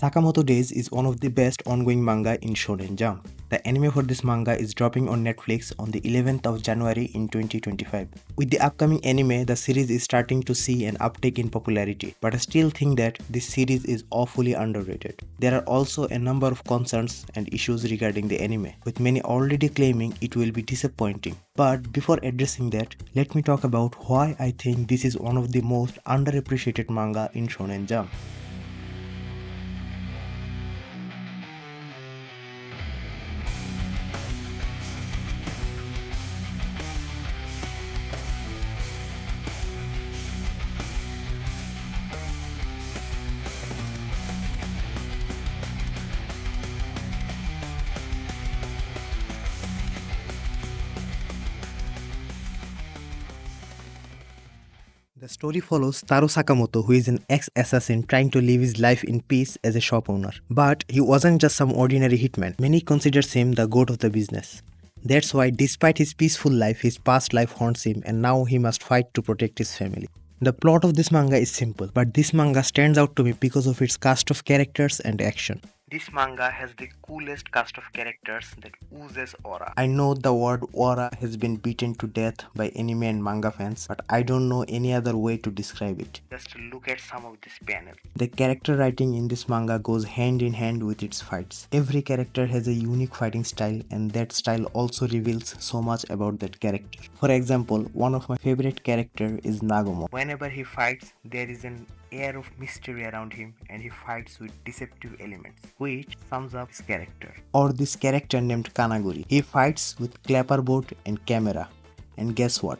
Sakamoto Days is one of the best ongoing manga in Shonen Jump. The anime for this manga is dropping on Netflix on the 11th of January in 2025. With the upcoming anime, the series is starting to see an uptake in popularity, but I still think that this series is awfully underrated. There are also a number of concerns and issues regarding the anime, with many already claiming it will be disappointing. But before addressing that, let me talk about why I think this is one of the most underappreciated manga in Shonen Jump. The story follows Taro Sakamoto, who is an ex-assassin trying to live his life in peace as a shop owner. But he wasn't just some ordinary hitman. Many considers him the goat of the business. That's why despite his peaceful life, his past life haunts him and now he must fight to protect his family. The plot of this manga is simple, but this manga stands out to me because of its cast of characters and action. This manga has the coolest cast of characters that oozes aura. I know the word aura has been beaten to death by anime and manga fans, but I don't know any other way to describe it. Just look at some of this panel. The character writing in this manga goes hand in hand with its fights. Every character has a unique fighting style, and that style also reveals so much about that character. For example, one of my favorite character is Nagumo. Whenever he fights, there is an air of mystery around him and he fights with deceptive elements, which sums up his character. Or this character named Kanaguri. He fights with clapperboard and camera. And guess what?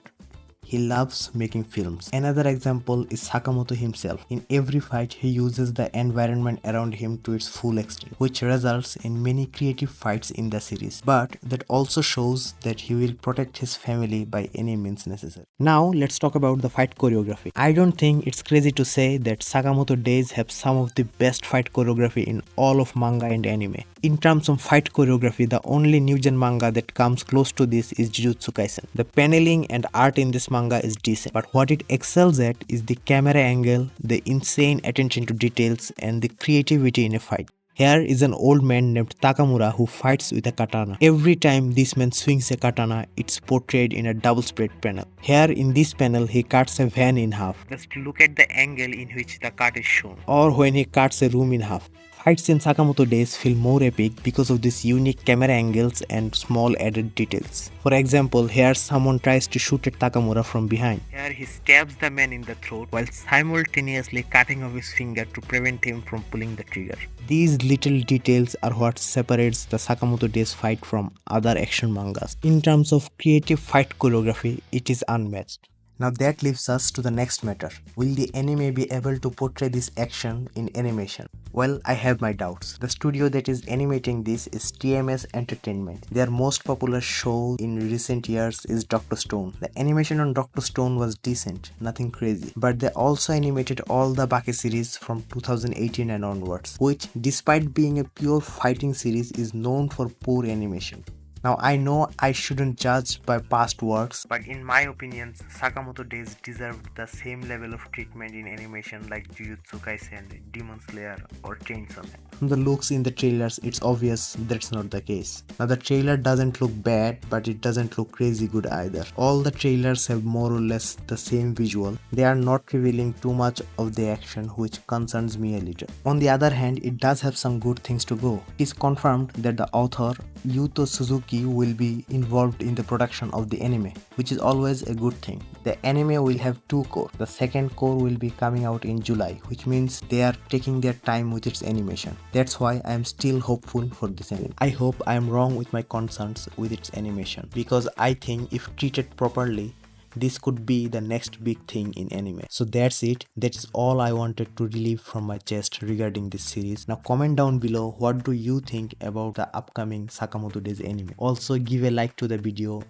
He loves making films. Another example is Sakamoto himself. In every fight, he uses the environment around him to its full extent, which results in many creative fights in the series. But that also shows that he will protect his family by any means necessary. Now, let's talk about the fight choreography. I don't think it's crazy to say that Sakamoto Days have some of the best fight choreography in all of manga and anime. In terms of fight choreography, the only new gen manga that comes close to this is Jujutsu Kaisen. The paneling and art in this manga is decent, but what it excels at is the camera angle, the insane attention to details, and the creativity in a fight. Here is an old man named Takamura who fights with a katana. Every time this man swings a katana, it's portrayed in a double spread panel. Here in this panel, he cuts a van in half. Just look at the angle in which the cut is shown. Or when he cuts a room in half. Fights in Sakamoto Days feel more epic because of these unique camera angles and small added details. For example, here someone tries to shoot at Takamura from behind. Here he stabs the man in the throat while simultaneously cutting off his finger to prevent him from pulling the trigger. These little details are what separates the Sakamoto Days fight from other action mangas. In terms of creative fight choreography, it is unmatched. Now that leaves us to the next matter. Will the anime be able to portray this action in animation? Well, I have my doubts. The studio that is animating this is TMS Entertainment. Their most popular show in recent years is Dr. Stone. The animation on Dr. Stone was decent, nothing crazy. But they also animated all the Baki series from 2018 and onwards, which despite being a pure fighting series is known for poor animation. Now I know I shouldn't judge by past works, but in my opinion, Sakamoto Days deserved the same level of treatment in animation like Jujutsu Kaisen, Demon Slayer or Chainsaw Man. From the looks in the trailers, it's obvious that's not the case. Now the trailer doesn't look bad, but it doesn't look crazy good either. All the trailers have more or less the same visual. They are not revealing too much of the action, which concerns me a little. On the other hand, it does have some good things to go. It is confirmed that the author Yuto Suzuki will be involved in the production of the anime, which is always a good thing. The anime will have two core. The second core will be coming out in July, which means they are taking their time with its animation. That's why I am still hopeful for this anime. I hope I am wrong with my concerns with its animation, because I think if treated properly, this could be the next big thing in anime. So that's it. That is all I wanted to relieve from my chest regarding this series. Now comment down below what do you think about the upcoming Sakamoto Days anime. Also give a like to the video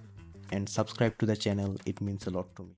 and subscribe to the channel. It means a lot to me.